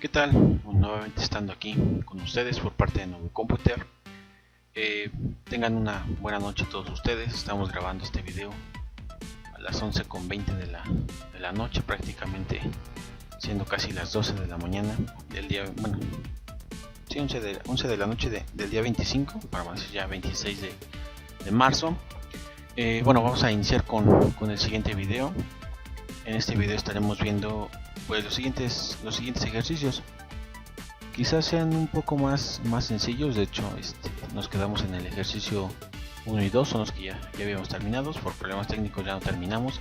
¿Qué tal? Nuevamente estando aquí con ustedes por parte de Nuevo Computer. Tengan una buena noche todos ustedes. Estamos grabando este video a las 11:20 de la noche, prácticamente siendo casi las 12 de la mañana del día, bueno, sí, 11 de la noche del día 25, para decir ya 26 de marzo. Bueno, vamos a iniciar con el siguiente video. En este video estaremos viendo pues los siguientes ejercicios. Quizás sean un poco más sencillos. De hecho, nos quedamos en el ejercicio 1 y 2, son los que ya habíamos terminado. Por problemas técnicos ya no terminamos.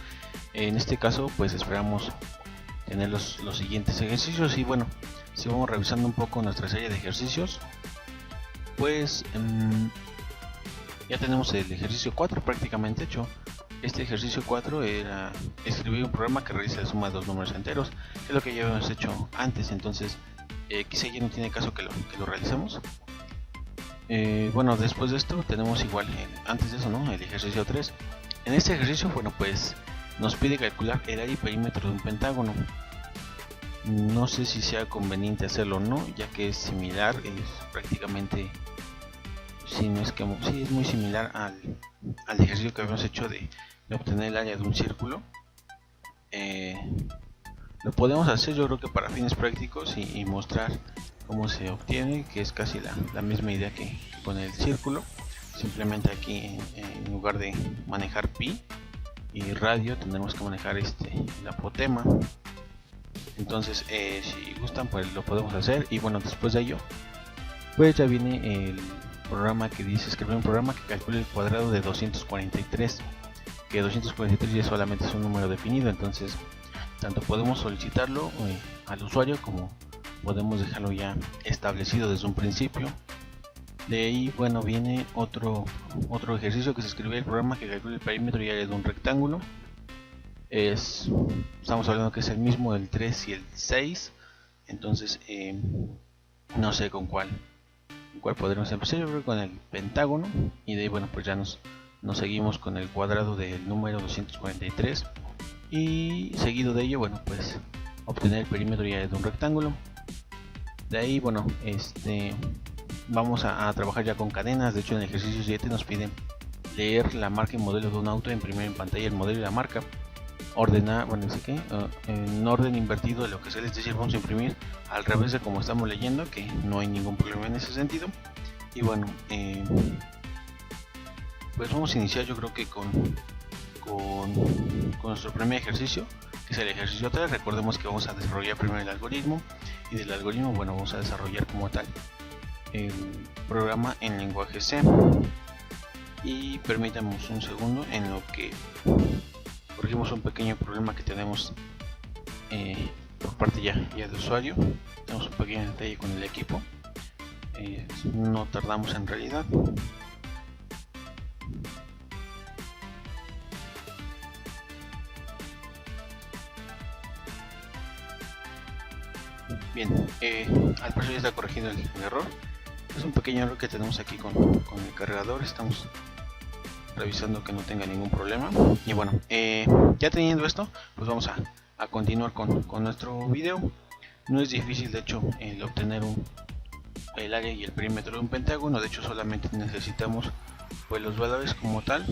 En este caso pues esperamos tener los siguientes ejercicios. Y bueno, si vamos revisando un poco nuestra serie de ejercicios, pues ya tenemos el ejercicio 4 prácticamente hecho. Este ejercicio 4 era escribir un programa que realice la suma de dos números enteros, que es lo que ya habíamos hecho antes. Entonces quizá ya no tiene caso que lo realicemos. Bueno, después de esto tenemos igual, antes de eso, ¿no?, el ejercicio 3. En este ejercicio, bueno, pues nos pide calcular el área y perímetro de un pentágono. No sé si sea conveniente hacerlo o no, ya que es similar, es prácticamente, si no es que sí, es muy similar al ejercicio que habíamos hecho de obtener el área de un círculo. Lo podemos hacer, yo creo que para fines prácticos, y mostrar cómo se obtiene, que es casi la misma idea que con el círculo. Simplemente aquí, en lugar de manejar pi y radio, tendremos que manejar el apotema. Entonces si gustan, pues lo podemos hacer. Y bueno, después de ello pues ya viene el programa que dice escribir un programa que calcule el cuadrado de 243, que 243 ya solamente es un número definido. Entonces tanto podemos solicitarlo al usuario, como podemos dejarlo ya establecido desde un principio. De ahí, bueno, viene otro ejercicio que es escribir el programa que calcule el perímetro y área de un rectángulo. Estamos hablando que es el mismo del 3 y el 6. Entonces no sé con cuál podremos empezar. Yo creo que con el pentágono, y de ahí, bueno, pues ya nos seguimos con el cuadrado del número 243, y seguido de ello, bueno, pues obtener el perímetro y área de un rectángulo. De ahí, bueno, vamos a trabajar ya con cadenas. De hecho, en el ejercicio 7 nos piden leer la marca y modelo de un auto, imprimir en pantalla el modelo y la marca, ordenar, bueno, en orden invertido de lo que se les decir, vamos a imprimir al revés de como estamos leyendo, que no hay ningún problema en ese sentido. Y bueno, pues vamos a iniciar, yo creo que con nuestro primer ejercicio, que es el ejercicio 3. Recordemos que vamos a desarrollar primero el algoritmo, y del algoritmo, bueno, vamos a desarrollar como tal el programa en lenguaje C. Y permítanme un segundo en lo que corregimos un pequeño problema que tenemos por parte ya de usuario. Tenemos un pequeño detalle con el equipo, no tardamos en realidad. Bien, al parecer ya está corregido el error. Es un pequeño error que tenemos aquí con el cargador. Estamos revisando que no tenga ningún problema. Y bueno, ya teniendo esto, pues vamos a continuar con nuestro video. No es difícil, de hecho, el obtener el área y el perímetro de un pentágono. De hecho, solamente necesitamos pues los valores como tal,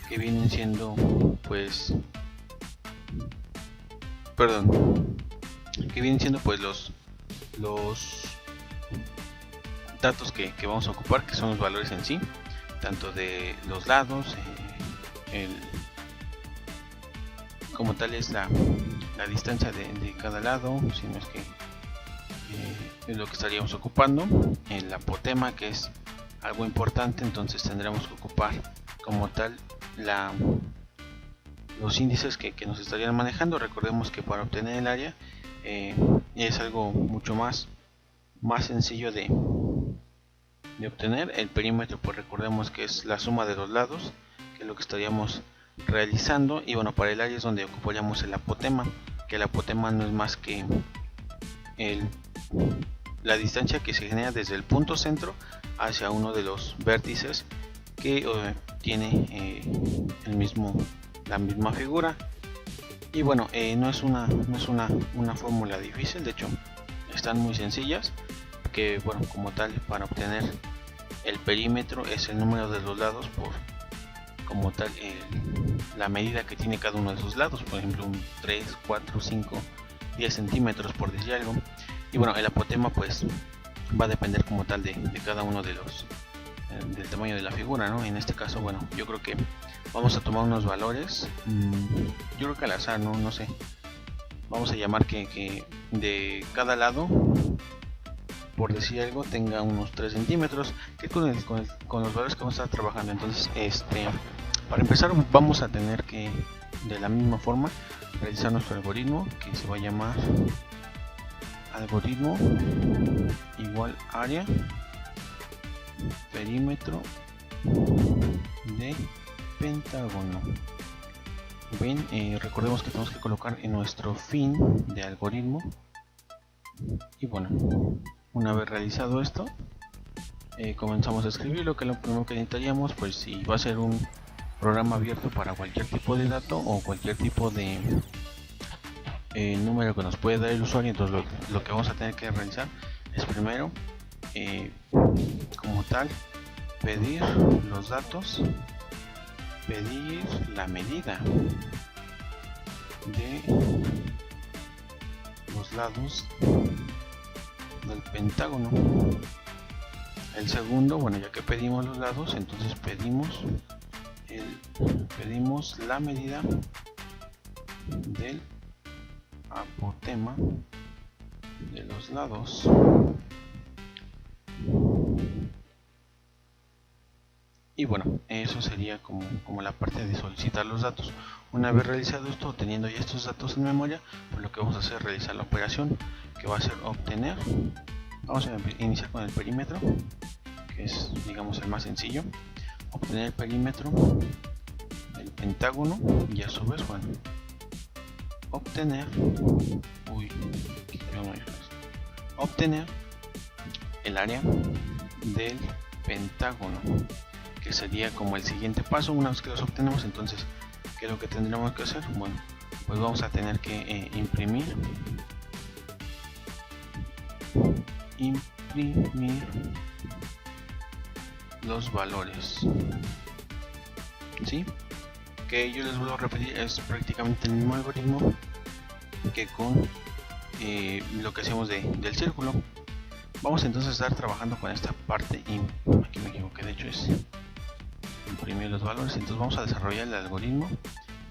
que vienen siendo pues los datos que vamos a ocupar, que son los valores en sí, tanto de los lados, como tal es la distancia de cada lado, si no es que es lo que estaríamos ocupando. El apotema, que es algo importante, entonces tendremos que ocupar como tal los índices que nos estarían manejando. Recordemos que para obtener el área es algo mucho más sencillo de obtener. El perímetro, pues recordemos que es la suma de los lados, que es lo que estaríamos realizando. Y bueno, para el área es donde ocuparíamos el apotema, que el apotema no es más que la distancia que se genera desde el punto centro hacia uno de los vértices que tiene la misma figura. Y bueno, no es una fórmula difícil, de hecho están muy sencillas, que bueno, como tal, para obtener el perímetro es el número de los lados por como tal la medida que tiene cada uno de sus lados, por ejemplo un 3, 4, 5, 10 centímetros por decir algo. Y bueno, el apotema pues va a depender como tal de cada uno de los del tamaño de la figura, ¿no? En este caso, bueno, yo creo que vamos a tomar unos valores, yo creo que al azar, no sé, vamos a llamar que de cada lado, por decir algo, tenga unos 3 centímetros, que con los valores que vamos a estar trabajando. Entonces para empezar vamos a tener que de la misma forma realizar nuestro algoritmo, que se va a llamar algoritmo igual área perímetro de pentágono. Ven, recordemos que tenemos que colocar en nuestro fin de algoritmo. Y bueno, una vez realizado esto, comenzamos a escribir lo primero que necesitaríamos, pues si va a ser un programa abierto para cualquier tipo de dato o cualquier tipo de número que nos puede dar el usuario. Entonces lo que vamos a tener que realizar es primero como tal pedir los datos, pedir la medida de los lados del pentágono. El segundo, bueno, ya que pedimos los lados, entonces pedimos la medida del apotema de los lados. Y bueno, eso sería como la parte de solicitar los datos. Una vez realizado esto, teniendo ya estos datos en memoria, pues lo que vamos a hacer es realizar la operación, que va a ser obtener. Vamos a iniciar con el perímetro, que es, digamos, el más sencillo. Obtener el perímetro del pentágono y a su vez, bueno, obtener el área del pentágono, que sería como el siguiente paso. Una vez que los obtenemos, entonces, ¿qué es lo que tendremos que hacer? Bueno, pues vamos a tener que imprimir los valores, ¿sí? Que yo les vuelvo a repetir, es prácticamente el mismo algoritmo que con lo que hacemos del círculo. Vamos entonces a estar trabajando con esta parte, y aquí me equivoqué, de hecho es imprimir los valores. Entonces vamos a desarrollar el algoritmo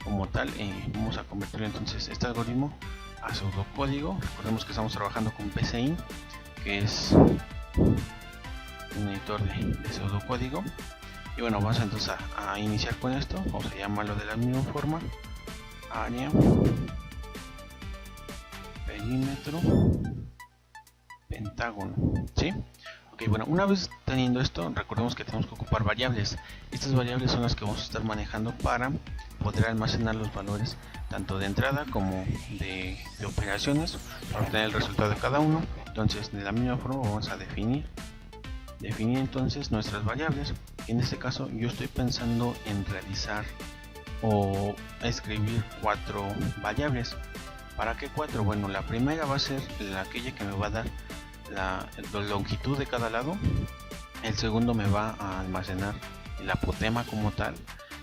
como tal, vamos a convertir entonces este algoritmo a pseudocódigo. Recordemos que estamos trabajando con PCInt, que es un editor de pseudocódigo. Y bueno, vamos entonces a iniciar con esto. Vamos a llamarlo de la misma forma, área perímetro pentágono, ¿sí? Ok, bueno, una vez teniendo esto, recordemos que tenemos que ocupar variables. Estas variables son las que vamos a estar manejando para poder almacenar los valores tanto de entrada como de operaciones, para obtener el resultado de cada uno. Entonces, de la misma forma vamos a definir entonces nuestras variables. En este caso yo estoy pensando en realizar o escribir 4 variables. ¿Para qué 4? Bueno, la primera va a ser aquella que me va a dar la longitud de cada lado. El segundo me va a almacenar el apotema como tal,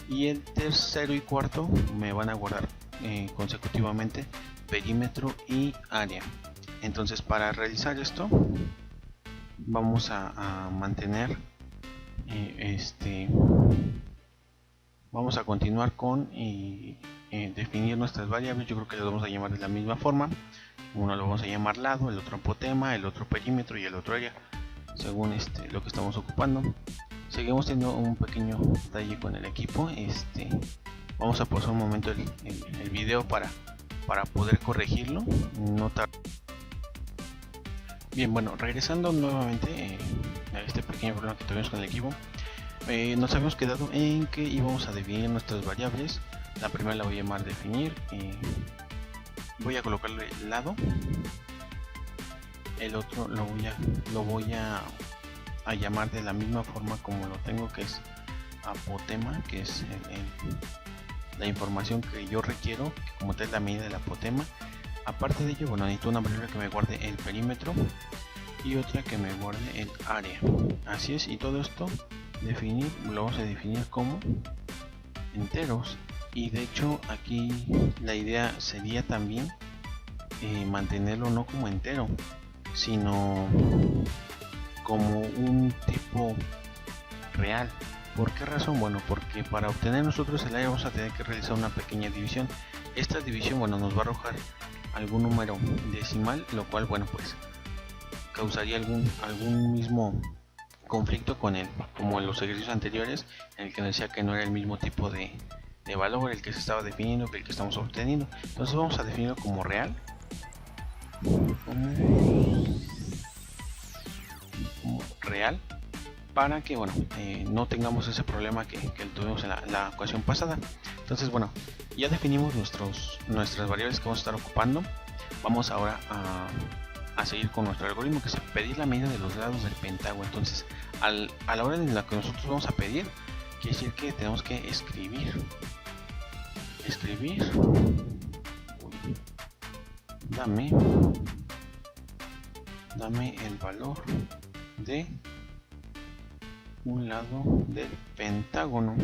y el tercero y cuarto me van a guardar consecutivamente perímetro y área. Entonces, para realizar esto vamos a mantener vamos a continuar con definir nuestras variables. Yo creo que las vamos a llamar de la misma forma. Uno lo vamos a llamar lado, el otro apotema, el otro perímetro y el otro área, según lo que estamos ocupando. Seguimos teniendo un pequeño detalle con el equipo. Vamos a pausar un momento el video para poder corregirlo. Bien, bueno, regresando nuevamente a este pequeño problema que tuvimos con el equipo, nos habíamos quedado en que íbamos a definir nuestras variables. La primera la voy a llamar definir, voy a colocarle lado. El otro lo voy a llamar de la misma forma como lo tengo, que es apotema, que es la información que yo requiero, que como tal la medida del apotema. Aparte de ello, bueno, necesito una variable que me guarde el perímetro y otra que me guarde el área. Así es, y todo esto lo vamos a definir como enteros. Y de hecho aquí la idea sería también mantenerlo no como entero, sino como un tipo real. ¿Por qué razón? Bueno, porque para obtener nosotros el área vamos a tener que realizar una pequeña división. Esta división, bueno, nos va a arrojar algún número decimal, lo cual, bueno, pues causaría algún mismo conflicto con él, como en los ejercicios anteriores, en el que nos decía que no era el mismo tipo de valor el que se estaba definiendo que el que estamos obteniendo. Entonces vamos a definirlo como real, como real, para que, bueno, no tengamos ese problema que tuvimos en la ecuación pasada. Entonces, bueno, ya definimos nuestras variables que vamos a estar ocupando. Vamos ahora a seguir con nuestro algoritmo, que es pedir la medida de los lados del pentágono. Entonces, a la hora en la que nosotros vamos a pedir, quiere decir que tenemos que escribir dame el valor de un lado del pentágono.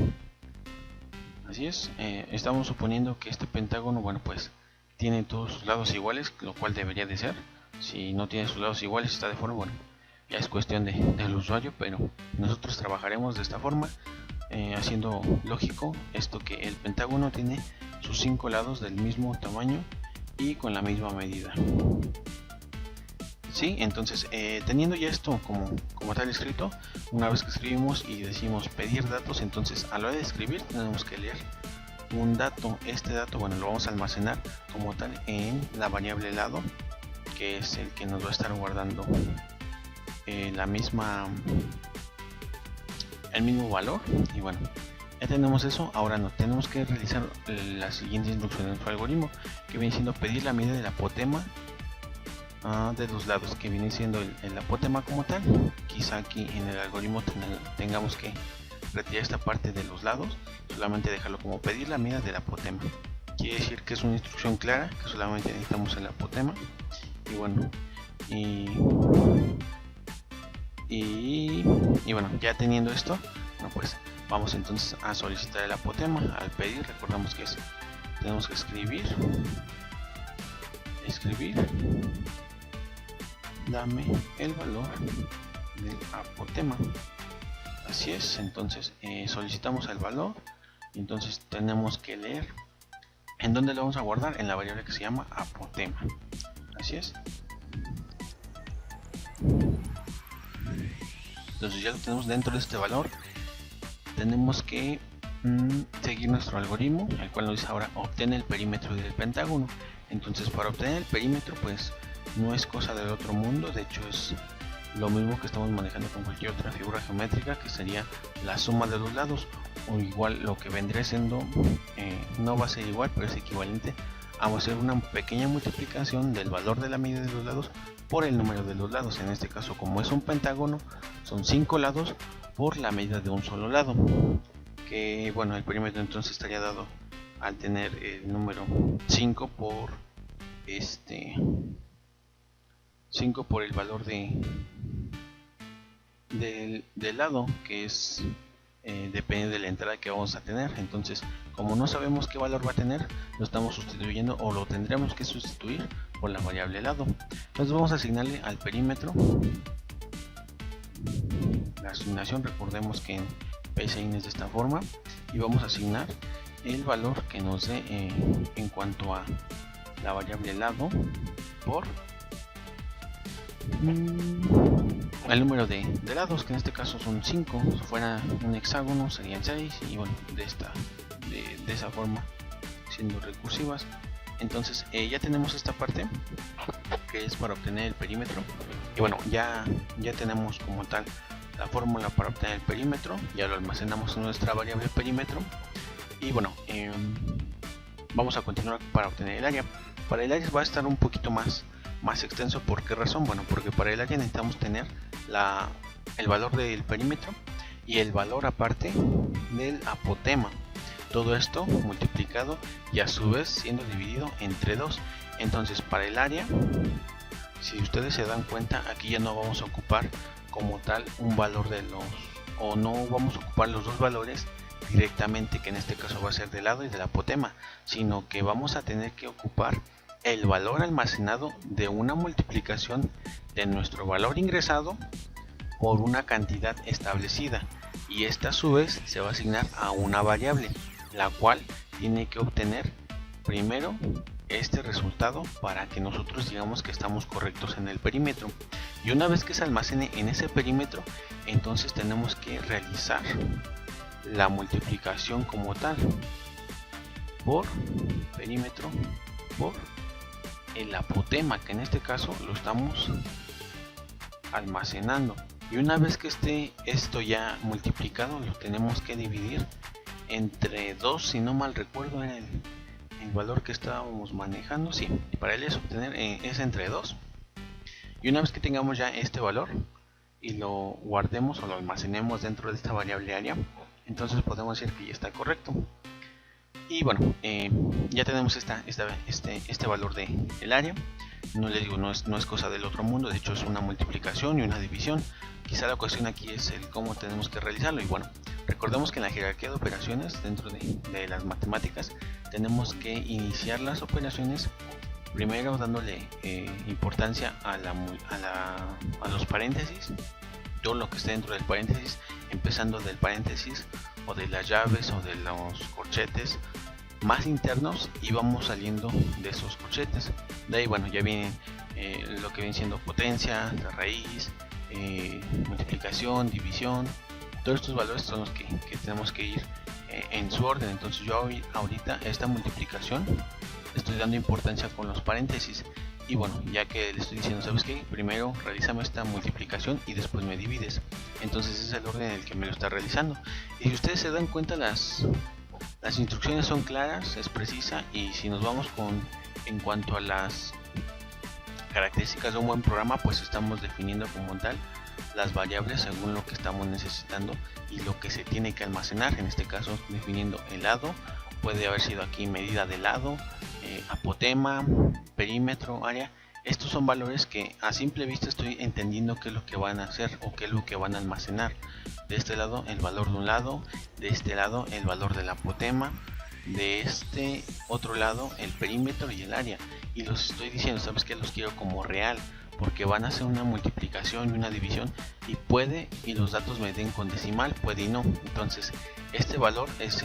Así es, estamos suponiendo que este pentágono, bueno, pues tiene todos sus lados iguales, lo cual debería de ser. Si no tiene sus lados iguales, está de forma, bueno, ya es cuestión del usuario, pero nosotros trabajaremos de esta forma, haciendo lógico esto, que el pentágono tiene sus 5 lados del mismo tamaño y con la misma medida. Sí, entonces teniendo ya esto como tal escrito, una vez que escribimos y decimos pedir datos, entonces a la hora de escribir tenemos que leer un dato. Este dato, bueno, lo vamos a almacenar como tal en la variable lado, que es el que nos va a estar guardando el mismo valor. Y bueno, ya tenemos eso. Ahora no tenemos que realizar la siguiente instrucción de nuestro algoritmo, que viene siendo pedir la medida del apotema de los lados, que viene siendo el apotema como tal. Quizá aquí en el algoritmo tengamos que retirar esta parte de los lados, solamente dejarlo como pedir la medida del apotema. Quiere decir que es una instrucción clara, que solamente necesitamos el apotema. Y bueno, y bueno, ya teniendo esto, bueno, pues vamos entonces a solicitar el apotema. Al pedir, recordamos que tenemos que escribir dame el valor del apotema. Así es, entonces solicitamos el valor, entonces tenemos que leer en dónde lo vamos a guardar, en la variable que se llama apotema. Así es. Entonces ya lo tenemos dentro de este valor. Tenemos que seguir nuestro algoritmo, el cual nos dice ahora obtener el perímetro del pentágono. Entonces, para obtener el perímetro, pues no es cosa del otro mundo. De hecho, es lo mismo que estamos manejando con cualquier otra figura geométrica, que sería la suma de los lados, o igual lo que vendría siendo, no va a ser igual, pero es equivalente a hacer una pequeña multiplicación del valor de la medida de los lados por el número de los lados. En este caso, como es un pentágono, son 5 lados por la medida de un solo lado, que bueno, el perímetro entonces estaría dado al tener el número 5 por 5 por el valor del lado, que es depende de la entrada que vamos a tener. Entonces, como no sabemos qué valor va a tener, lo estamos sustituyendo, o lo tendremos que sustituir por la variable lado. Entonces vamos a asignarle al perímetro la asignación. Recordemos que en PSIN es de esta forma, y vamos a asignar el valor que nos dé en cuanto a la variable lado por el número de lados, que en este caso son 5. Si fuera un hexágono serían 6, y bueno, de esa forma, siendo recursivas. Entonces ya tenemos esta parte que es para obtener el perímetro, y bueno, ya tenemos como tal la fórmula para obtener el perímetro. Ya lo almacenamos en nuestra variable perímetro, y bueno, vamos a continuar para obtener el área. Para el área va a estar un poquito más extenso. ¿Por qué razón? Bueno, porque para el área necesitamos tener el valor del perímetro y el valor aparte del apotema. todo esto multiplicado y a su vez siendo dividido entre 2. Entonces para el área, si ustedes se dan cuenta, aquí ya no vamos a ocupar como tal un valor de los, o no vamos a ocupar los dos valores directamente, que en este caso va a ser del lado y del apotema, sino que vamos a tener que ocupar el valor almacenado de una multiplicación de nuestro valor ingresado por una cantidad establecida, y esta a su vez se va a asignar a una variable, la cual tiene que obtener primero este resultado para que nosotros digamos que estamos correctos en el perímetro. Y una vez que se almacene en ese perímetro, entonces tenemos que realizar la multiplicación como tal por perímetro por el apotema, que en este caso lo estamos almacenando. Y una vez que esté esto ya multiplicado, lo tenemos que dividir entre 2, si no mal recuerdo era el valor que estábamos manejando. Sí, para él es obtener es entre 2. Y una vez que tengamos ya este valor y lo guardemos o lo almacenemos dentro de esta variable área, entonces podemos decir que ya está correcto. Y bueno, ya tenemos este valor del área. No les digo, no es cosa del otro mundo, de hecho es una multiplicación y una división. Quizá la cuestión aquí es el cómo tenemos que realizarlo. Y bueno, recordemos que en la jerarquía de operaciones dentro de las matemáticas tenemos que iniciar las operaciones primero dándole importancia a los paréntesis, todo lo que esté dentro del paréntesis, empezando del paréntesis o de las llaves o de los corchetes más internos, y vamos saliendo de esos corchetes. De ahí bueno, ya viene lo que viene siendo potencia, la raíz, multiplicación, división. Todos estos valores son los que tenemos que ir en su orden. Entonces yo ahorita esta multiplicación estoy dando importancia con los paréntesis, y bueno, ya que le estoy diciendo, ¿sabes qué? Primero realízame esta multiplicación y después me divides. Entonces ese es el orden en el que me lo está realizando. Y si ustedes se dan cuenta, las instrucciones son claras, es precisa. Y si nos vamos en cuanto a las características de un buen programa, pues estamos definiendo como tal las variables según lo que estamos necesitando y lo que se tiene que almacenar. En este caso definiendo el lado, puede haber sido aquí medida de lado, apotema, perímetro, área. Estos son valores que a simple vista estoy entendiendo qué es lo que van a hacer o qué es lo que van a almacenar. De este lado el valor de un lado, de este lado el valor del apotema, de este otro lado el perímetro y el área. Y los estoy diciendo, sabes que los quiero como real, porque van a hacer una multiplicación y una división, y puede y los datos me den con decimal, puede y no. Entonces este valor es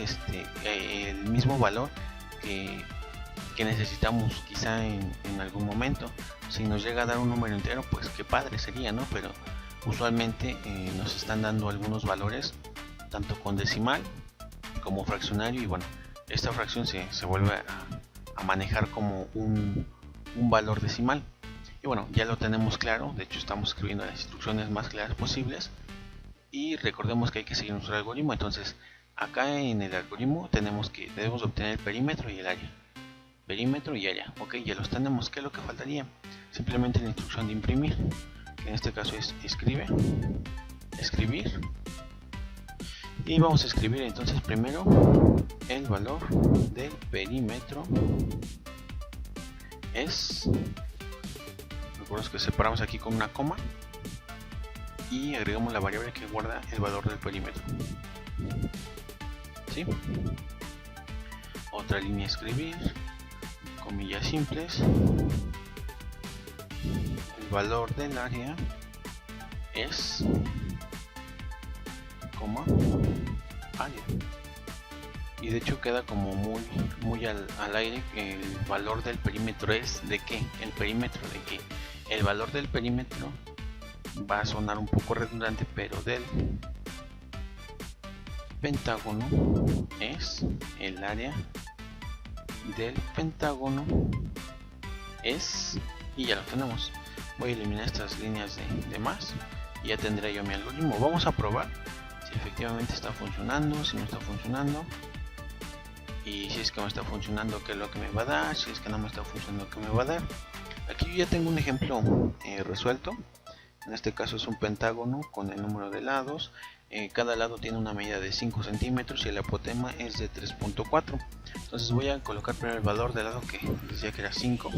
el mismo valor que necesitamos quizá en algún momento. Si nos llega a dar un número entero, pues qué padre sería, ¿no? Pero usualmente nos están dando algunos valores tanto con decimal como fraccionario, y bueno, esta fracción se vuelve a manejar como un valor decimal. Y bueno, ya lo tenemos claro, de hecho estamos escribiendo las instrucciones más claras posibles, y recordemos que hay que seguir nuestro algoritmo. Entonces acá en el algoritmo debemos obtener el perímetro y el área. Perímetro y área, ok, ya los tenemos. ¿Qué es lo que faltaría? Simplemente la instrucción de imprimir, que en este caso es escribir, y vamos a escribir entonces primero el valor del perímetro es, recuerden que separamos aquí con una coma y agregamos la variable que guarda el valor del perímetro, ¿sí? Otra línea escribir, comillas simples, el valor del área es, coma, área. Y de hecho queda como muy al aire. El valor del perímetro es de qué, el perímetro de qué, el valor del perímetro va a sonar un poco redundante, pero del pentágono es el área del pentágono es, y ya lo tenemos. Voy a eliminar estas líneas de más y ya tendré yo mi algoritmo. Vamos a probar si efectivamente está funcionando, si no está funcionando, y si es que me está funcionando, qué es lo que me va a dar. Si es que no me está funcionando, qué me va a dar. Aquí yo ya tengo un ejemplo resuelto. En este caso es un pentágono con el número de lados, cada lado tiene una medida de 5 centímetros y el apotema es de 3.4. Entonces voy a colocar primero el valor del lado que decía que era 5,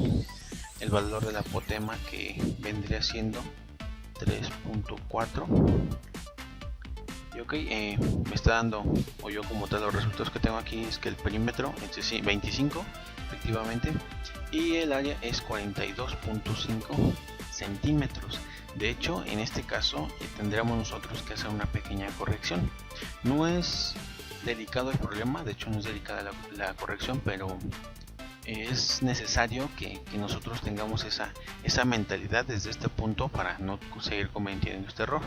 el valor del apotema que vendría siendo 3.4. y ok, me está dando, o yo como tal los resultados que tengo aquí es que el perímetro es 25 efectivamente, y el área es 42.5 centímetros. De hecho, en este caso tendríamos nosotros que hacer una pequeña corrección. No es delicado el problema, de hecho no es delicada la corrección, pero es necesario que nosotros tengamos esa mentalidad desde este punto para no seguir cometiendo este error.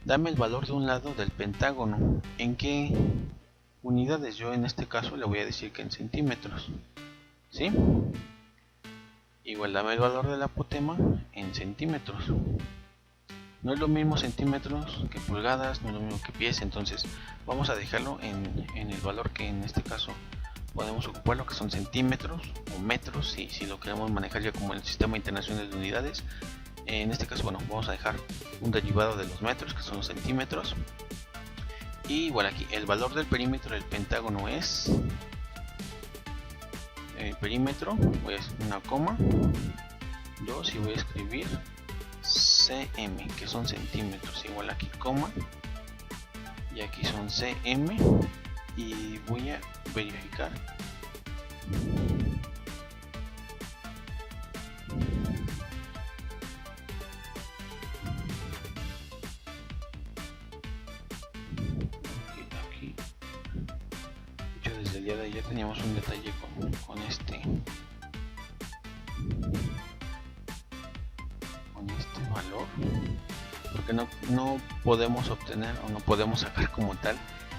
Dame el valor de un lado del pentágono. ¿En qué unidades? Yo en este caso le voy a decir que en centímetros, ¿sí? Igual dame el valor del apotema en centímetros. No es lo mismo centímetros que pulgadas, no es lo mismo que pies, entonces vamos a dejarlo en el valor que en este caso podemos ocupar, lo que son centímetros o metros, si lo queremos manejar ya como el sistema internacional de unidades. En este caso, bueno, vamos a dejar un derivado de los metros, que son los centímetros. Y bueno, aquí el valor del perímetro del pentágono es el perímetro, voy a hacer una coma, 2 y voy a escribir cm, que son centímetros, igual aquí coma, y aquí son cm, y voy a verificar. Aquí, de hecho desde el día de ayer teníamos un detalle con este valor, porque no podemos obtener o no podemos sacar como tal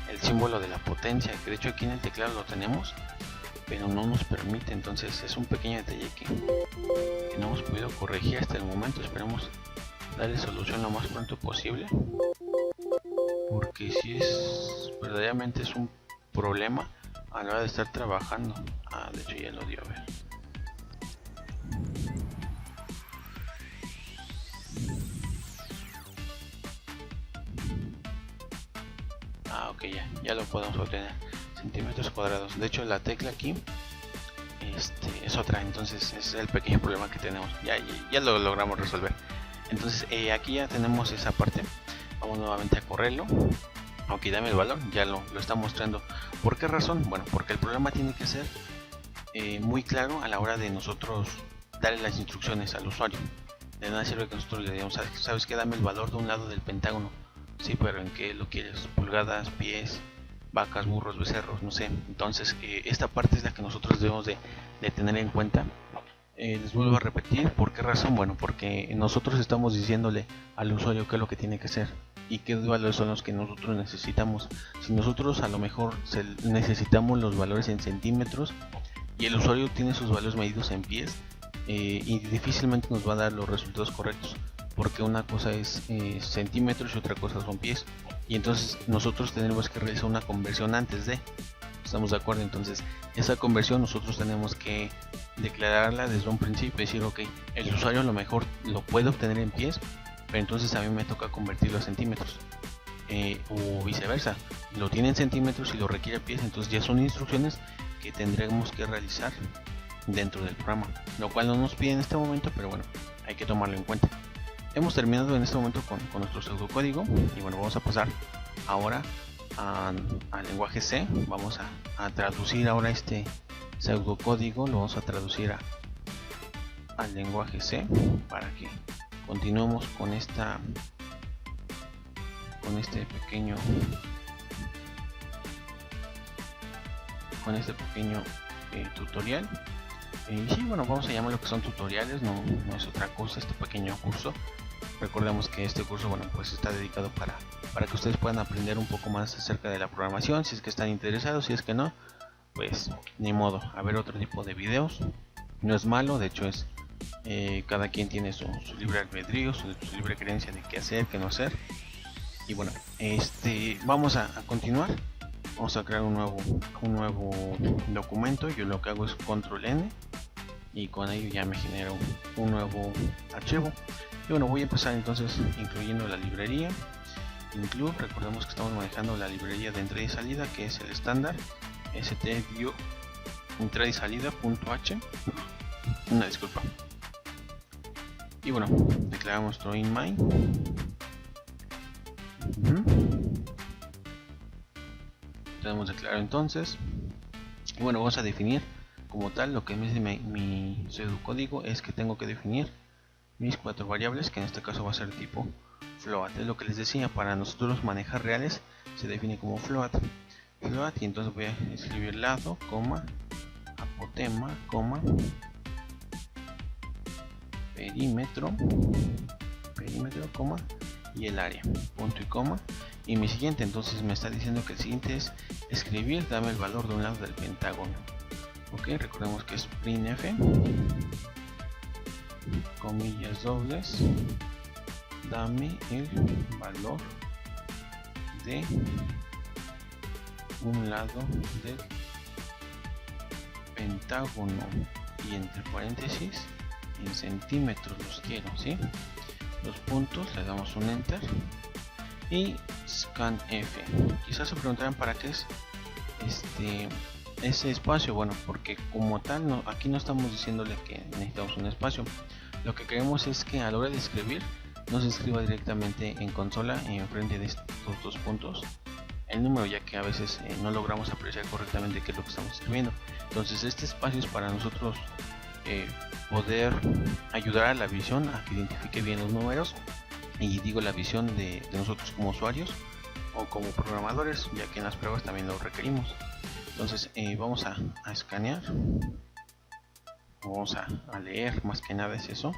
el símbolo de la potencia, que de hecho aquí en el teclado lo tenemos, pero no nos permite. Entonces es un pequeño detalle que no hemos podido corregir hasta el momento. Esperemos darle solución lo más pronto posible, porque si verdaderamente es un problema a la hora de estar trabajando. De hecho ya lo dio, a ver. Ok, ya lo podemos obtener, centímetros cuadrados. De hecho la tecla aquí es otra, entonces es el pequeño problema que tenemos. Ya lo logramos resolver. Entonces aquí ya tenemos esa parte. Vamos nuevamente a correrlo. Ok, dame el valor, ya lo está mostrando. ¿Por qué razón? Bueno, porque el problema tiene que ser muy claro a la hora de nosotros darle las instrucciones al usuario. De nada sirve que nosotros le digamos, ¿sabes qué? Dame el valor de un lado del pentágono. Sí, pero ¿en qué lo quieres? Pulgadas, pies, vacas, burros, becerros, no sé. Entonces esta parte es la que nosotros debemos de tener en cuenta. Les vuelvo a repetir, ¿por qué razón? Bueno, porque nosotros estamos diciéndole al usuario qué es lo que tiene que hacer y qué valores son los que nosotros necesitamos. Si nosotros a lo mejor necesitamos los valores en centímetros y el usuario tiene sus valores medidos en pies, y difícilmente nos va a dar los resultados correctos, porque una cosa es centímetros y otra cosa son pies, y entonces nosotros tenemos que realizar una conversión antes de, ¿estamos de acuerdo? Entonces esa conversión nosotros tenemos que declararla desde un principio, decir, ok, el usuario a lo mejor lo puede obtener en pies, pero entonces a mí me toca convertirlo a centímetros, o viceversa, lo tiene en centímetros y lo requiere a pies. Entonces ya son instrucciones que tendremos que realizar dentro del programa, lo cual no nos pide en este momento, pero bueno, hay que tomarlo en cuenta. Hemos terminado en este momento con nuestro pseudocódigo, y bueno, vamos a pasar ahora al lenguaje C. Vamos a traducir ahora este pseudocódigo, lo vamos a traducir al lenguaje C para que continuemos con este pequeño tutorial. Y sí, bueno, vamos a llamar lo que son tutoriales, no es otra cosa este pequeño curso. Recordemos que este curso, bueno, pues está dedicado para que ustedes puedan aprender un poco más acerca de la programación. Si es que están interesados, si es que no, pues ni modo, a ver otro tipo de videos. No es malo, de hecho es cada quien tiene su libre albedrío, su libre creencia de qué hacer, qué no hacer. Y bueno, vamos a continuar. Vamos a crear un nuevo documento. Yo lo que hago es control N y con ello ya me genero un nuevo archivo. Y bueno, voy a empezar entonces incluyendo la librería. include. Recordemos que estamos manejando la librería de entrada y salida, que es el estándar st-view entrada y salida.h. Una disculpa. Y bueno, declaramos nuestro inMain. Tenemos declarado entonces. Y bueno, vamos a definir como tal lo que me dice mi pseudocódigo es que tengo que definir mis 4 variables, que en este caso va a ser tipo float. Es lo que les decía, para nosotros manejar reales se define como float, y entonces voy a escribir lado, coma, apotema, coma, perímetro, coma, y el área, punto y coma. Y mi siguiente, entonces me está diciendo que el siguiente es escribir, dame el valor de un lado del pentágono. Ok, recordemos que es printf, comillas dobles, dame el valor de un lado del pentágono, y entre paréntesis en centímetros los quiero, ¿sí? Los puntos, le damos un enter y scanf. Quizás se preguntarán para qué es ese espacio. Bueno, porque como tal aquí no estamos diciéndole que necesitamos un espacio. Lo que queremos es que a la hora de escribir no se escriba directamente en consola en frente de estos dos puntos el número, ya que a veces no logramos apreciar correctamente qué es lo que estamos escribiendo. Entonces este espacio es para nosotros poder ayudar a la visión a que identifique bien los números, y digo la visión de nosotros como usuarios o como programadores, ya que en las pruebas también lo requerimos. Entonces vamos a escanear, vamos a leer, más que nada es eso,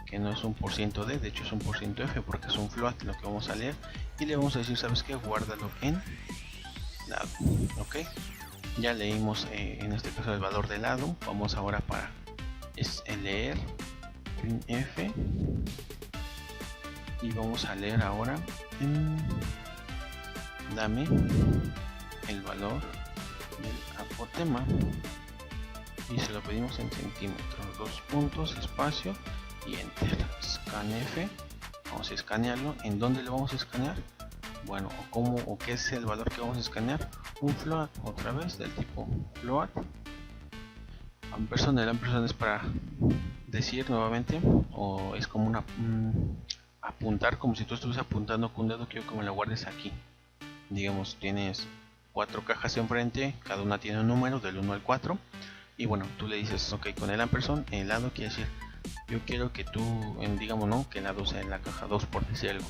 que no es un %d, de hecho es un %f porque es un float lo que vamos a leer, y le vamos a decir, sabes que guárdalo en lado. Ok, ya leímos en este caso el valor de lado. Vamos ahora para leer printf, y vamos a leer ahora dame el valor del apotema, y se lo pedimos en centímetros, 2 puntos, espacio y enter. Scanf, vamos a escanearlo. ¿En dónde lo vamos a escanear? Bueno, o qué es el valor que vamos a escanear. Un float, otra vez del tipo float. Ampersand, el ampersand es para decir nuevamente, o es como apuntar, como si tú estuvieras apuntando con un dedo. Quiero que me lo guardes aquí. Digamos, tienes 4 cajas enfrente, cada una tiene un número del 1 al 4, y bueno, tú le dices ok, con el ampersand, el lado quiere decir yo quiero que tú, digamos, no, que el lado sea en la caja 2, por decir algo.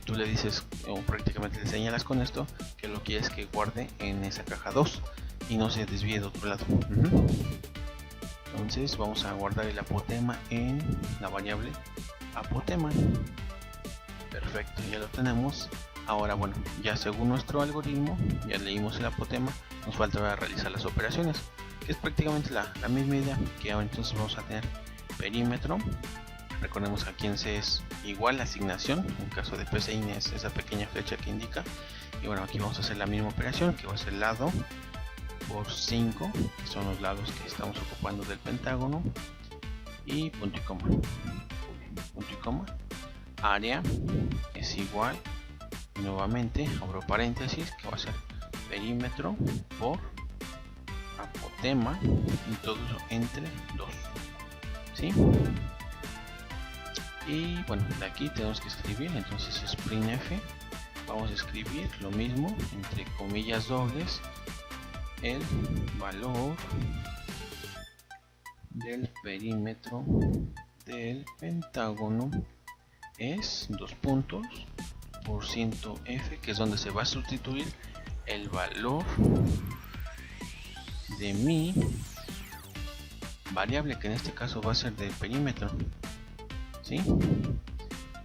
Tú le dices, o prácticamente le señalas con esto, que lo quieres que guarde en esa caja 2 y no se desvíe de otro lado. Entonces vamos a guardar el apotema en la variable apotema. Perfecto, ya lo tenemos. Ahora bueno, ya según nuestro algoritmo, ya leímos el apotema, nos falta ahora realizar las operaciones, que es prácticamente la misma idea, que ahora entonces vamos a tener perímetro. Recordemos que aquí en C es igual la asignación, en caso de PCIN es esa pequeña flecha que indica, y bueno, aquí vamos a hacer la misma operación, que va a ser lado por 5, que son los lados que estamos ocupando del pentágono, y punto y coma, área es igual, nuevamente abro paréntesis, que va a ser perímetro por apotema, y todo eso entre 2, ¿sí? Y bueno, de aquí tenemos que escribir, entonces es printf, vamos a escribir lo mismo entre comillas dobles, el valor del perímetro del pentágono es 2 puntos %f, que es donde se va a sustituir el valor de mi variable, que en este caso va a ser del perímetro, ¿sí?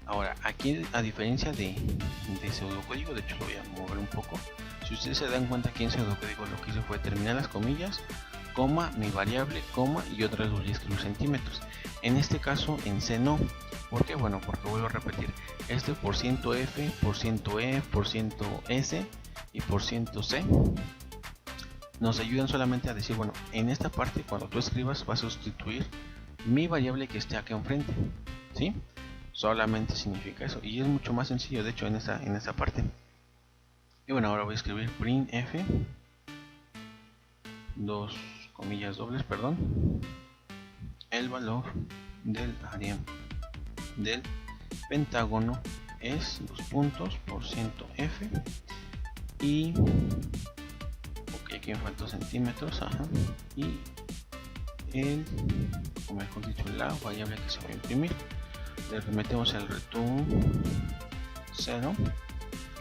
Ahora aquí, a diferencia de pseudocódigo, de hecho lo voy a mover un poco. Si ustedes se dan cuenta, aquí en pseudocódigo lo que hice fue terminar las comillas, coma, mi variable, coma, y otra vez voy a escribir centímetros. En este caso en C no. ¿Por qué? Bueno, porque vuelvo a repetir, este %f, %e, %s y %c nos ayudan solamente a decir, bueno, en esta parte cuando tú escribas vas a sustituir mi variable que esté acá enfrente, ¿sí? solamente significa eso, y es mucho más sencillo de hecho en esta parte. Y bueno, ahora voy a escribir printf, dos comillas dobles, perdón, el valor del área del pentágono es 2 puntos %f y ok, aquí me faltan centímetros, y el, o mejor dicho, la variable que se va a imprimir. Le metemos el return 0,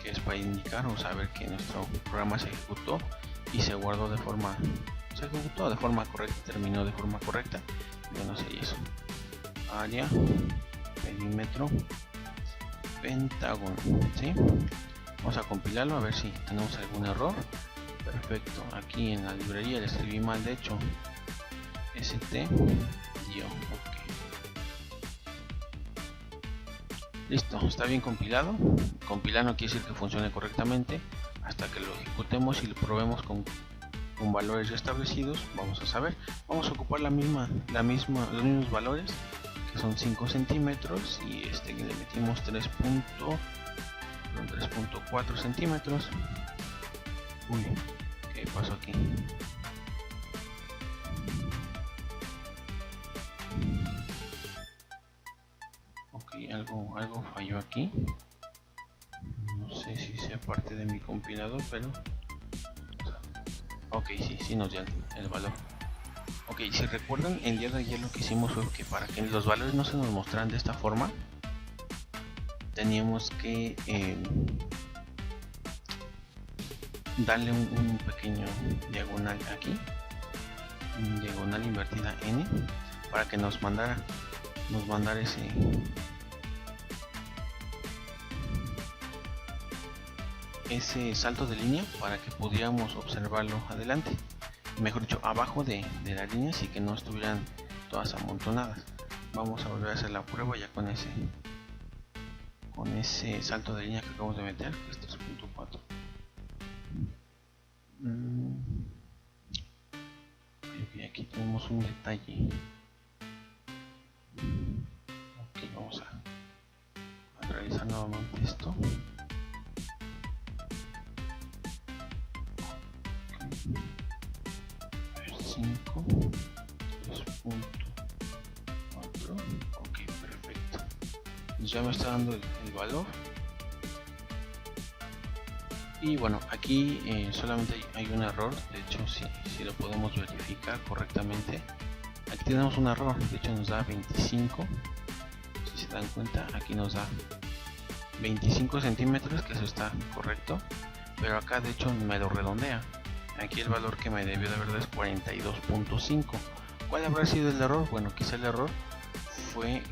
que es para indicar o saber que nuestro programa se ejecutó y se guardó de forma, se ejecutó de forma correcta, terminó de forma correcta. Bueno, sería eso, área, perímetro, pentágono, ¿sí? Vamos a compilarlo a ver si tenemos algún error. Perfecto, aquí en la librería le escribí mal, de hecho, st-, ok. Listo, está bien compilado. Compilar no quiere decir que funcione correctamente. Hasta que lo ejecutemos y lo probemos con valores ya establecidos, vamos a saber. Vamos a ocupar los mismos valores, que son 5 centímetros, y le metimos 3.4 centímetros. Uy, ¿qué pasó aquí? Ok, algo falló aquí. No sé si sea parte de mi compilador, pero ok, sí nos dio el valor. Ok, si recuerdan, el día de ayer lo que hicimos fue que para que los valores no se nos mostraran de esta forma, teníamos que darle un pequeño diagonal aquí, diagonal invertida n, para que nos mandara ese salto de línea, para que pudiéramos observarlo adelante, mejor dicho abajo de la línea, así que no estuvieran todas amontonadas. Vamos a volver a hacer la prueba ya con ese salto de línea que acabamos de meter, que es 3.4. Ok, aquí tenemos un detalle. Ok, vamos a realizar nuevamente esto. 5, 3.4, ok, perfecto. Ya me está dando el valor. Y bueno, aquí solamente hay un error. De hecho, si lo podemos verificar correctamente, aquí tenemos un error. De hecho nos da 25, si se dan cuenta, aquí nos da 25 centímetros, que eso está correcto, pero acá de hecho me lo redondea. Aquí el valor que me debió de haber dado es 42.5. ¿Cuál habrá sido el error? Bueno, quizá el error fue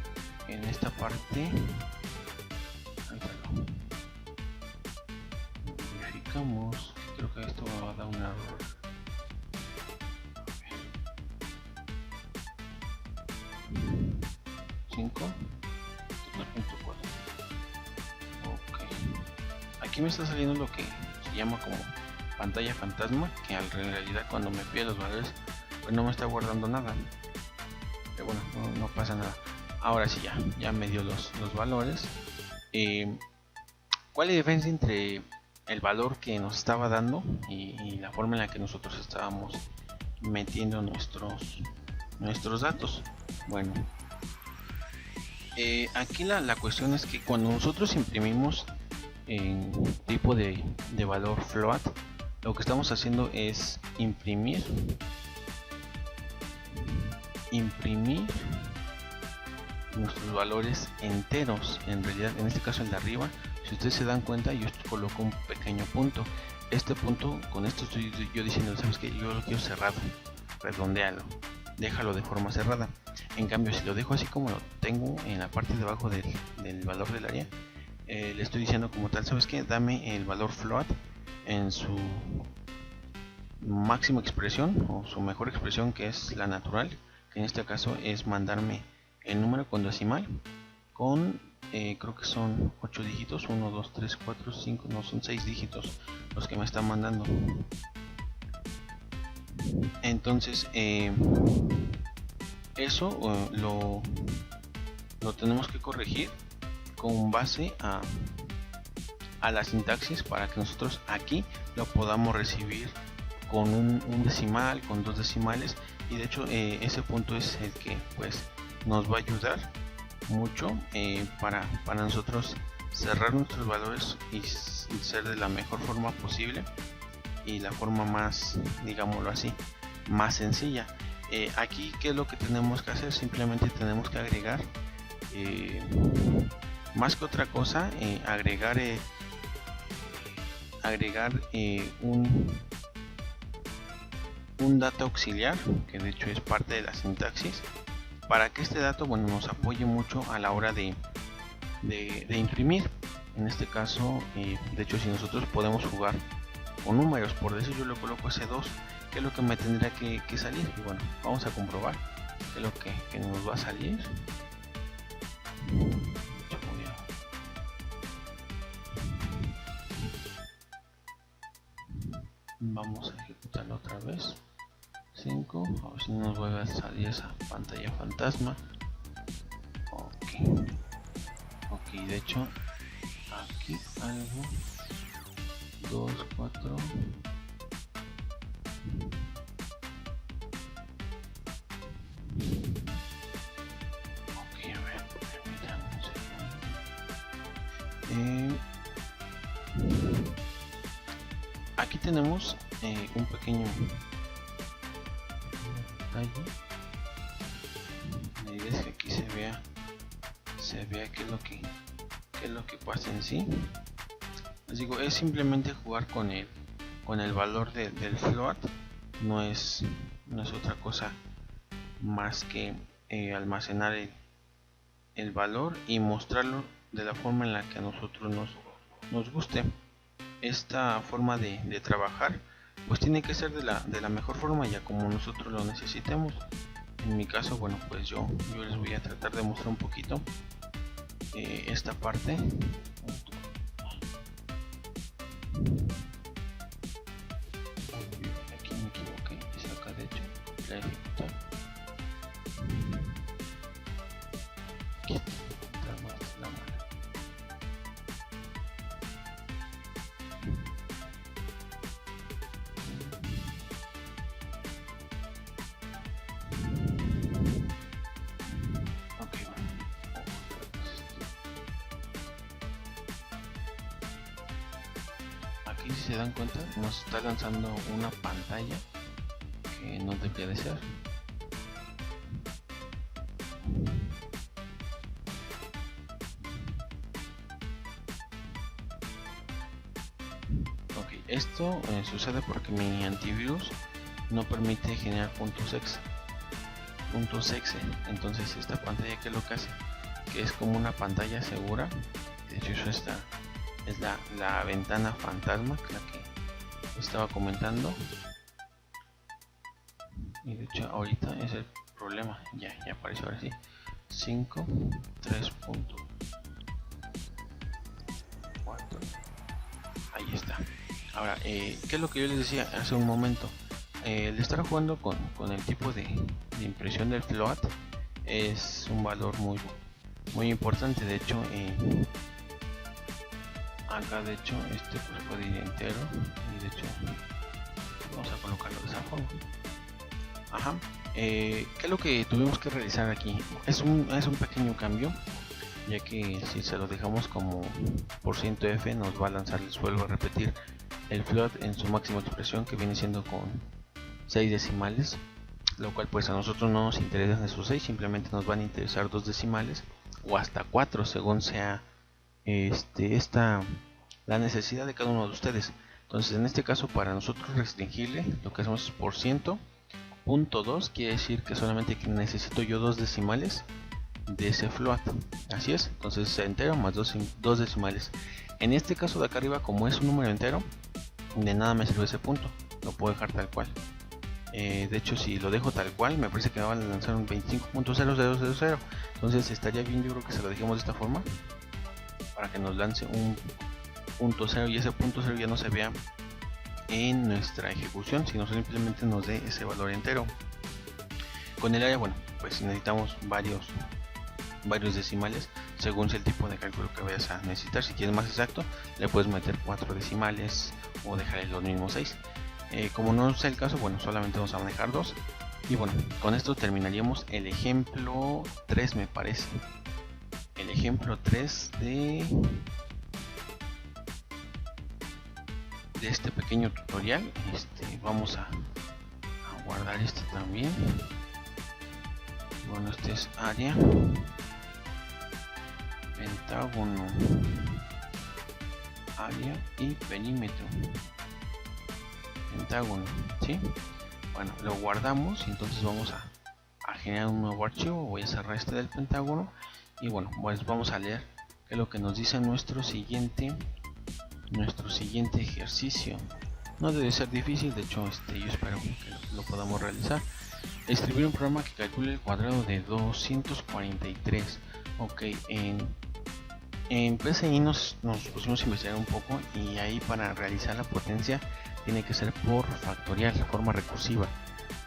en esta parte. Verificamos. Creo que esto va a dar un error. 5, 2.4. Ok. Aquí me está saliendo lo que se llama como pantalla fantasma, que en realidad cuando me pide los valores pues no me está guardando nada, pero bueno, no pasa nada. Ahora sí, ya me dio los valores. ¿Cuál es la diferencia entre el valor que nos estaba dando y la forma en la que nosotros estábamos metiendo nuestros datos? Bueno, aquí la cuestión es que cuando nosotros imprimimos en tipo de valor float, lo que estamos haciendo es imprimir nuestros valores enteros. En realidad, en este caso el de arriba, si ustedes se dan cuenta, yo coloco un pequeño punto. Este punto, con esto estoy yo diciendo, sabes que yo lo quiero cerrado, redondealo, déjalo de forma cerrada. En cambio, si lo dejo así como lo tengo en la parte de abajo del valor del área, le estoy diciendo como tal, sabes que dame el valor float en su máxima expresión o su mejor expresión, que es la natural, que en este caso es mandarme el número con decimal con creo que son 8 dígitos, 1, 2, 3, 4, 5, no, son 6 dígitos los que me están mandando. Entonces eso lo tenemos que corregir con base a la sintaxis, para que nosotros aquí lo podamos recibir con un decimal, con 2 decimales, y de hecho ese punto es el que pues nos va a ayudar mucho para nosotros cerrar nuestros valores y ser de la mejor forma posible, y la forma más, digámoslo así, más sencilla. Aquí, ¿qué es lo que tenemos que hacer? Simplemente tenemos que agregar, más que otra cosa, agregar un dato auxiliar, que de hecho es parte de la sintaxis, para que este dato, bueno, nos apoye mucho a la hora de imprimir. En este caso, de hecho, si nosotros podemos jugar con números, por decir, yo le coloco ese 2, que es lo que me tendría que salir. Y bueno, vamos a comprobar qué es lo que nos va a salir. Vamos a ejecutarlo otra vez. 5, a ver si no nos vuelve a salir esa pantalla fantasma. Ok, de hecho aquí algo 2, 4. Ok, a ver, permítanme un segundo. Aquí tenemos un pequeño detalle. La idea es que aquí se vea qué es lo que pasa en sí. Les digo, es simplemente jugar con el valor del float, no es otra cosa más que almacenar el valor y mostrarlo de la forma en la que a nosotros nos guste. Esta forma de trabajar pues tiene que ser de la mejor forma, ya como nosotros lo necesitemos. En mi caso, bueno, pues yo les voy a tratar de mostrar un poquito esta parte. Aquí me equivoqué, es acá, de hecho la ejecutar. Aquí está más la mano. Aquí, si se dan cuenta, nos está lanzando una pantalla que no debería de ser. Ok, esto sucede porque mi antivirus no permite generar puntos exe. Entonces esta pantalla, que es lo que hace, que es como una pantalla segura. De hecho, eso es la ventana fantasma, la que estaba comentando, y de hecho ahorita es el problema. Ya apareció ahora sí. 5, 3.4. Ahí está. Ahora, ¿qué es lo que yo les decía hace un momento? El estar jugando con el tipo de impresión del float es un valor muy importante. De hecho, acá de hecho pues puede ir entero, y de hecho vamos a colocarlo de esa forma. ¿Qué es lo que tuvimos que realizar aquí? Es un pequeño cambio, ya que si se lo dejamos como %f nos va a lanzar, les vuelvo a repetir, el float en su máxima expresión, que viene siendo con 6 decimales, lo cual pues a nosotros no nos interesan esos 6, simplemente nos van a interesar 2 decimales o hasta 4, según sea la necesidad de cada uno de ustedes. Entonces, en este caso, para nosotros restringirle, lo que hacemos es %.2, quiere decir que solamente necesito yo 2 decimales de ese float. Así es, entonces entero más 2 decimales. En este caso de acá arriba, como es un número entero, de nada me sirve ese punto, lo puedo dejar tal cual. De hecho, si lo dejo tal cual, me parece que me van a lanzar un 25.0000. Entonces estaría bien, yo creo que se lo dejemos de esta forma, para que nos lance un .0, y ese .0 ya no se vea en nuestra ejecución, sino simplemente nos dé ese valor entero. Con el área, bueno, pues necesitamos varios varios decimales según el tipo de cálculo que vayas a necesitar. Si quieres más exacto, le puedes meter 4 decimales o dejar los mismos 6. Como no es el caso, bueno, solamente vamos a manejar 2. Y bueno, con esto terminaríamos el ejemplo 3, me parece. El ejemplo 3 de este pequeño tutorial. Vamos a guardar este también. Bueno, este es área, pentágono, área y perímetro. Pentágono, ¿sí? Bueno, lo guardamos y entonces vamos a generar un nuevo archivo. Voy a cerrar este del pentágono y bueno, pues vamos a leer qué es lo que nos dice nuestro siguiente ejercicio. No debe ser difícil, de hecho yo espero que lo podamos realizar. Escribir un programa que calcule el cuadrado de 243. Ok, en PCI nos pusimos a investigar un poco y ahí para realizar la potencia tiene que ser por factorial, forma recursiva.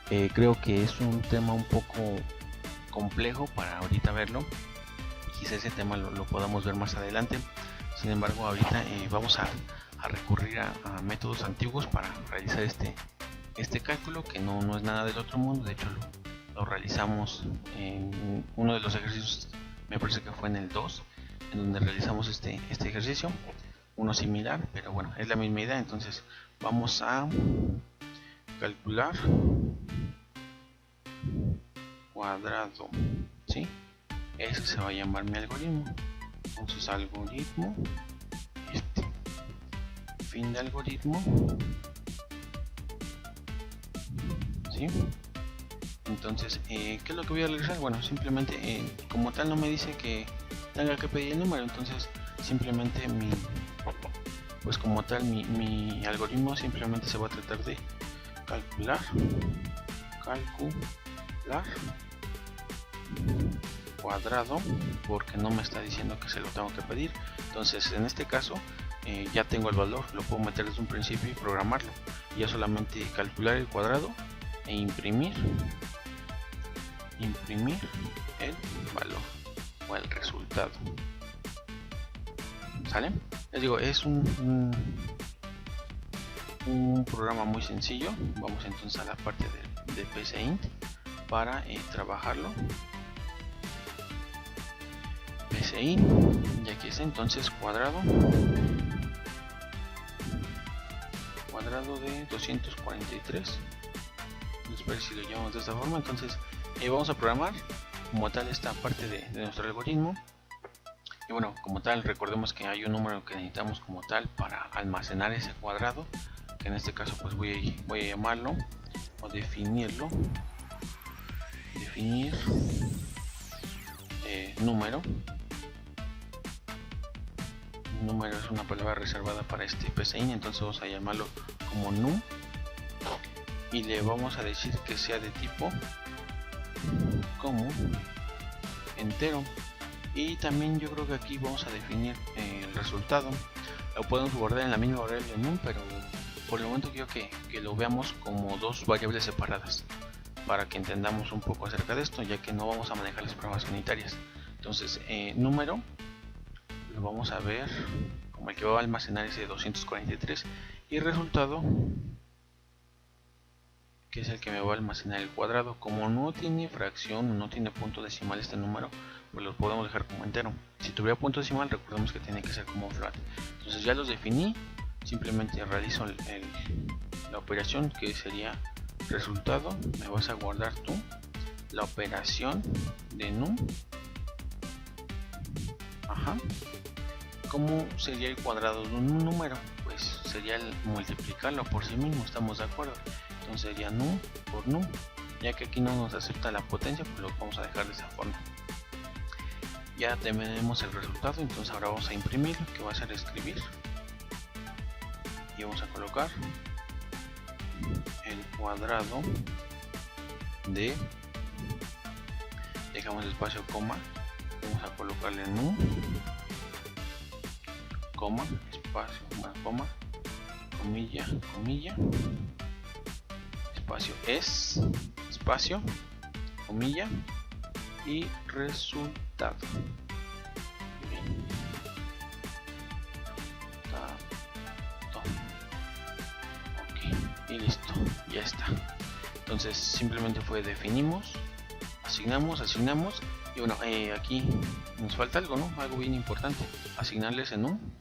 Creo que es un tema un poco complejo para ahorita verlo. Quizá ese tema lo podamos ver más adelante. Sin embargo, ahorita vamos a recurrir a métodos antiguos para realizar este cálculo, que no es nada del otro mundo. De hecho lo realizamos en uno de los ejercicios, me parece que fue en el 2, en donde realizamos este ejercicio, uno similar, pero bueno, es la misma idea. Entonces vamos a calcular cuadrado, ¿sí? Ese se va a llamar mi algoritmo. Entonces algoritmo, fin de algoritmo, ¿sí? Entonces, ¿qué es lo que voy a realizar? Bueno, simplemente como tal no me dice que tenga que pedir el número, entonces simplemente pues como tal mi algoritmo simplemente se va a tratar de calcular cuadrado, porque no me está diciendo que se lo tengo que pedir. Entonces en este caso ya tengo el valor, lo puedo meter desde un principio y programarlo. Ya solamente calcular el cuadrado e imprimir el valor o el resultado. ¿Sale? Les digo, es un programa muy sencillo. Vamos entonces a la parte de PCInt para trabajarlo. PCInt, y aquí está entonces cuadrado de 243. Espero si lo llamamos de esta forma. Entonces vamos a programar como tal esta parte de nuestro algoritmo. Y bueno, como tal, recordemos que hay un número que necesitamos como tal para almacenar ese cuadrado, que en este caso pues voy a llamarlo o definirlo, número. Número es una palabra reservada para este PCInt, entonces vamos a llamarlo como num y le vamos a decir que sea de tipo como entero. Y también yo creo que aquí vamos a definir el resultado. Lo podemos guardar en la misma variable num, pero por el momento quiero que lo veamos como dos variables separadas para que entendamos un poco acerca de esto, ya que no vamos a manejar las pruebas unitarias. Entonces número lo vamos a ver como el que va a almacenar ese 243 y resultado, que es el que me va a almacenar el cuadrado. Como no tiene fracción, no tiene punto decimal este número, pues lo podemos dejar como entero. Si tuviera punto decimal, recordemos que tiene que ser como flat. Entonces ya los definí, simplemente realizo la operación, que sería resultado. Me vas a guardar tú la operación de num. ¿Cómo sería el cuadrado de un número? Pues sería el multiplicarlo por sí mismo, estamos de acuerdo. Entonces sería num por num, ya que aquí no nos acepta la potencia, pues lo vamos a dejar de esa forma. Ya tenemos el resultado, entonces ahora vamos a imprimir, que va a ser escribir, y vamos a colocar el cuadrado de, dejamos espacio coma, vamos a colocarle num, coma, espacio, más coma, comilla, comilla, espacio es, espacio, comilla, y resultado. Ok, y listo, ya está. Entonces simplemente fue definimos, asignamos y bueno, aquí nos falta algo, ¿no? Algo bien importante, asignarles en un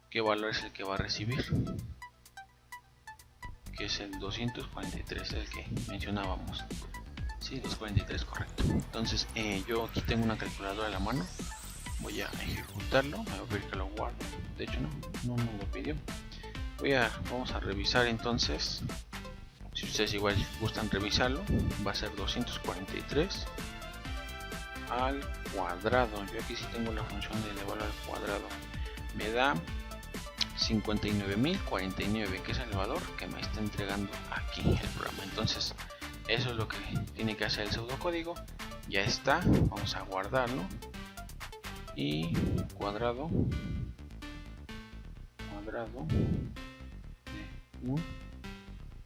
qué valor es el que va a recibir, que es el 243, el que mencionábamos. Sí, 243, correcto. Entonces yo aquí tengo una calculadora a la mano, voy a ejecutarlo, me voy a pedir que lo guarde, de hecho no me lo pidió. Vamos a revisar entonces, si ustedes igual gustan revisarlo, va a ser 243 al cuadrado. Yo aquí sí tengo la función de elevarlo al cuadrado, me da 59.049, que es el valor que me está entregando aquí el programa. Entonces eso es lo que tiene que hacer el pseudocódigo. Ya está, vamos a guardarlo y cuadrado de un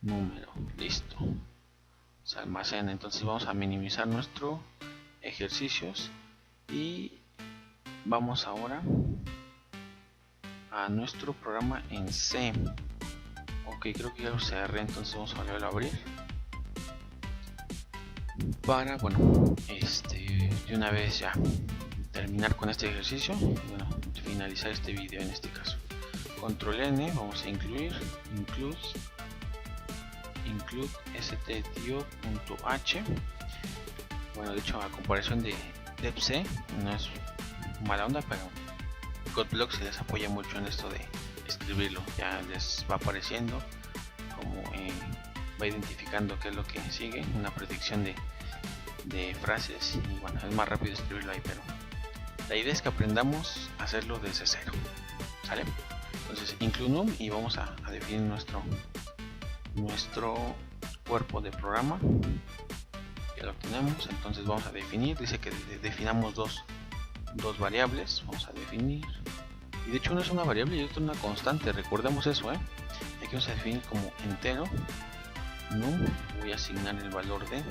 número, listo, se almacena. Entonces vamos a minimizar nuestro ejercicios y vamos ahora a nuestro programa en C. Ok, creo que ya lo cerré, entonces vamos a volverlo a abrir para, bueno, de una vez ya terminar con este ejercicio y bueno, finalizar este video en este caso. Control N, vamos a include stdio.h. Bueno, de hecho a comparación de debc no es mala onda, pero Codeblock se les apoya mucho en esto de escribirlo, ya les va apareciendo como va identificando qué es lo que sigue, una predicción de frases, y bueno, es más rápido escribirlo ahí, pero la idea es que aprendamos a hacerlo desde cero, ¿sale? Entonces include num y vamos a definir nuestro cuerpo de programa, ya lo tenemos. Entonces vamos a definir, dice que definamos dos variables, vamos a definir, y de hecho una es una variable y otra una constante, recordemos eso, aquí vamos a definir como entero num, voy a asignar el valor de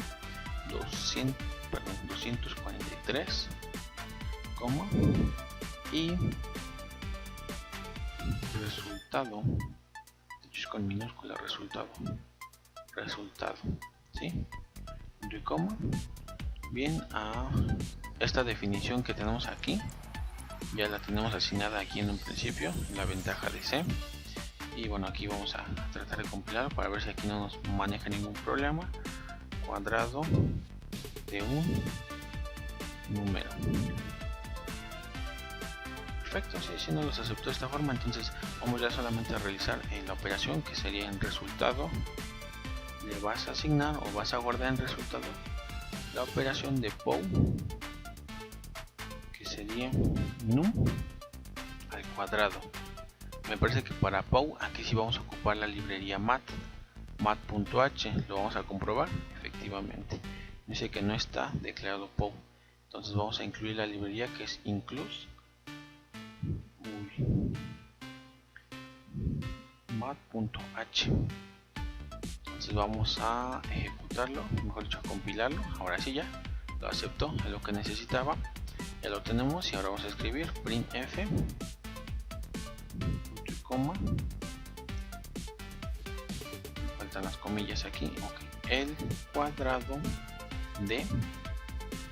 243, y resultado, de hecho es con minúscula, resultado, ¿sí? Y coma. Bien, a esta definición que tenemos aquí ya la tenemos asignada aquí en un principio, la ventaja de C. Y bueno, aquí vamos a tratar de compilarlo para ver si aquí no nos maneja ningún problema. Cuadrado de un número. Perfecto, si no los aceptó de esta forma, entonces vamos ya solamente a realizar la operación, que sería en resultado. Le vas a asignar o vas a guardar en resultado la operación de POW, que sería num al cuadrado. Me parece que para POW aquí sí vamos a ocupar la librería mat.h, lo vamos a comprobar, efectivamente dice que no está declarado POW, entonces vamos a incluir la librería que es include mat.h. Entonces vamos a ejecutarlo, mejor dicho a compilarlo. Ahora sí ya lo aceptó, es lo que necesitaba, ya lo tenemos. Y ahora vamos a escribir printf coma, faltan las comillas aquí, el cuadrado de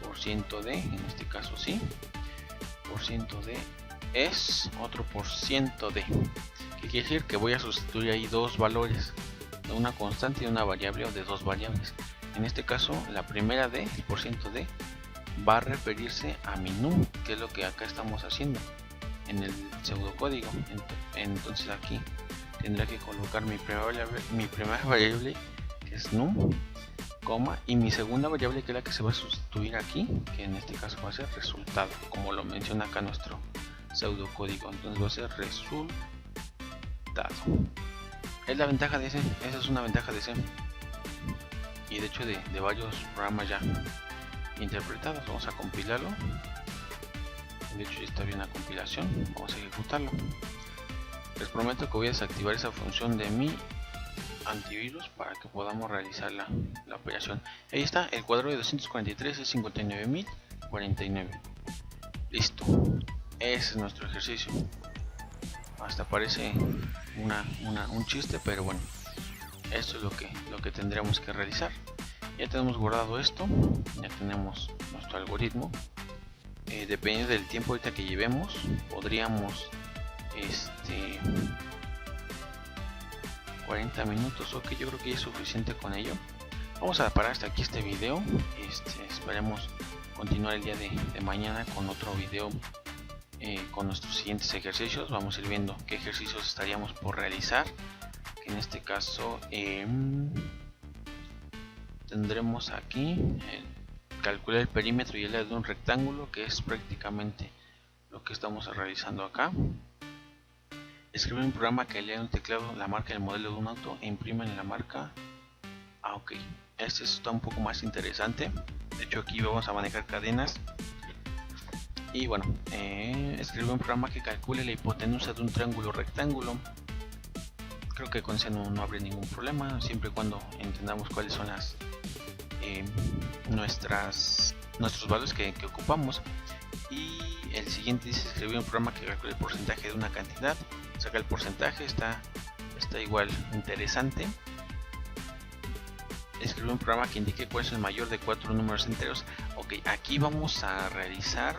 %d, en este caso sí, %d es otro %d, que quiere decir que voy a sustituir ahí dos valores, de una constante y una variable, o de dos variables. En este caso la primera d, el %d, va a referirse a mi num, que es lo que acá estamos haciendo en el pseudocódigo. Entonces aquí tendré que colocar mi primera variable, que es num, coma, y mi segunda variable, que es la que se va a sustituir aquí, que en este caso va a ser resultado, como lo menciona acá nuestro pseudocódigo. Entonces va a ser resultado. Es la ventaja de C, esa es una ventaja de C, y de hecho de varios programas ya interpretados. Vamos a compilarlo, de hecho ya está bien la compilación, vamos a ejecutarlo. Les prometo que voy a desactivar esa función de mi antivirus para que podamos realizar la operación. Ahí está, el cuadro de 243 es 59.049. Listo, ese es nuestro ejercicio. Hasta parece un chiste, pero bueno, esto es lo que tendremos que realizar. Ya tenemos guardado esto, ya tenemos nuestro algoritmo. Dependiendo del tiempo ahorita que llevemos, podríamos 40 minutos, ok, yo creo que es suficiente con ello. Vamos a parar hasta aquí este video. Esperemos continuar el día de mañana con otro video con nuestros siguientes ejercicios. Vamos a ir viendo qué ejercicios estaríamos por realizar. En este caso tendremos aquí calcular el perímetro y el lado de un rectángulo, que es prácticamente lo que estamos realizando acá. Escribir un programa que lea en un teclado la marca del modelo de un auto e imprima en la marca. Ok, este está un poco más interesante. De hecho, aquí vamos a manejar cadenas. Y bueno, escribir un programa que calcule la hipotenusa de un triángulo rectángulo. Creo que con ese no habrá ningún problema, siempre y cuando entendamos cuáles son las nuestros valores que ocupamos. Y el siguiente dice escribir un programa que calcule el porcentaje de una cantidad. Saca el porcentaje, está igual interesante. Escribir un programa que indique cuál es el mayor de 4 números enteros. Ok, aquí vamos a realizar,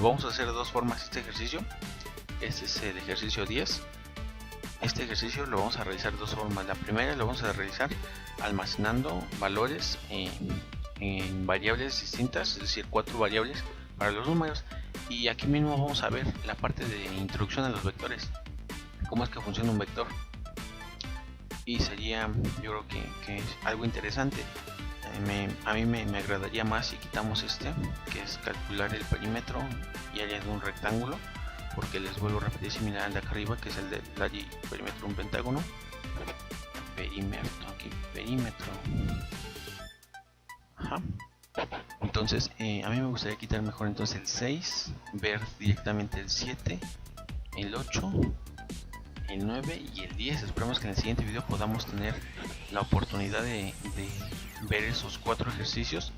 vamos a hacer de dos formas este ejercicio. Este es el ejercicio 10. Este ejercicio lo vamos a realizar de dos formas. La primera lo vamos a realizar almacenando valores en variables distintas, es decir, 4 variables para los números. Y aquí mismo vamos a ver la parte de introducción a los vectores, cómo es que funciona un vector. Y sería, yo creo que es algo interesante. A mí me agradaría más si quitamos que es calcular el perímetro y área de un rectángulo, porque les vuelvo a repetir, similar al de acá arriba, que es el del área y perímetro de un pentágono. Perímetro, aquí, perímetro. Ajá. Entonces, a mí me gustaría quitar mejor entonces el 6, ver directamente el 7, el 8, el 9 y el 10. Esperamos que en el siguiente video podamos tener la oportunidad de ver esos 4 ejercicios.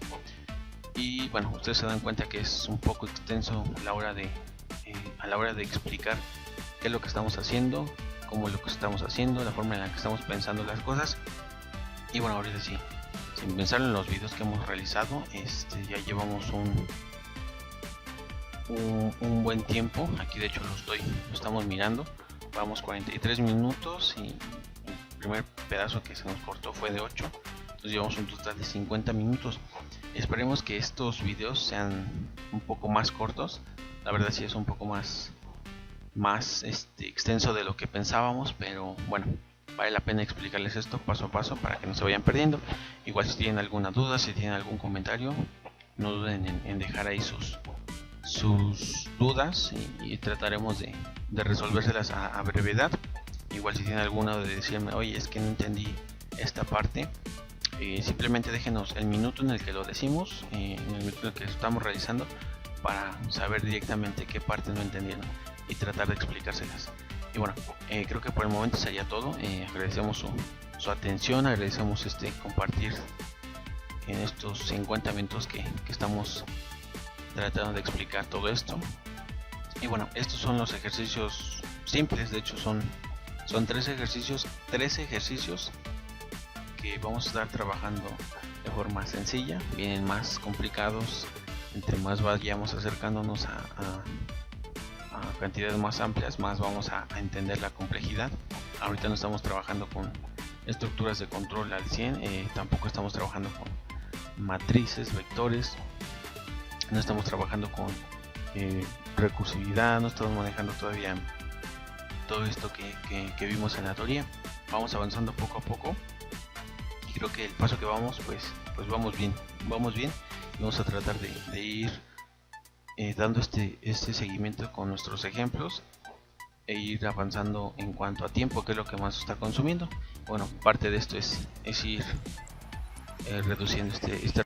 Y bueno, ustedes se dan cuenta que es un poco extenso a la hora de explicar qué es lo que estamos haciendo, cómo es lo que estamos haciendo, la forma en la que estamos pensando las cosas. Y bueno, ahorita sí, sin pensar en los videos que hemos realizado, ya llevamos un buen tiempo. Aquí de hecho lo estamos mirando, vamos 43 minutos y el primer pedazo que se nos cortó fue de 8, entonces llevamos un total de 50 minutos. Esperemos que estos videos sean un poco más cortos. La verdad sí es un poco más extenso de lo que pensábamos, pero bueno, vale la pena explicarles esto paso a paso para que no se vayan perdiendo. Igual si tienen alguna duda, si tienen algún comentario, no duden en dejar ahí sus dudas y trataremos de resolvérselas a brevedad. Igual si tienen alguna de decirme, oye, es que no entendí esta parte, simplemente déjenos el minuto en el que lo decimos, en el minuto en el que estamos realizando, para saber directamente qué parte no entendieron y tratar de explicárselas. Y bueno, creo que por el momento sería todo. Agradecemos su atención, agradecemos compartir en estos 50 minutos que estamos tratando de explicar todo esto. Y bueno, estos son los ejercicios simples. De hecho son 3 ejercicios que vamos a estar trabajando de forma sencilla. Vienen más complicados entre más vayamos acercándonos a cantidades más amplias, más vamos a entender la complejidad. Ahorita no estamos trabajando con estructuras de control al 100, tampoco estamos trabajando con matrices, vectores, no estamos trabajando con recursividad, no estamos manejando todavía todo esto que vimos en la teoría. Vamos avanzando poco a poco y creo que el paso que vamos pues vamos bien, y vamos a tratar de ir dando este seguimiento con nuestros ejemplos e ir avanzando en cuanto a tiempo, que es lo que más está consumiendo. Bueno, parte de esto es ir reduciendo este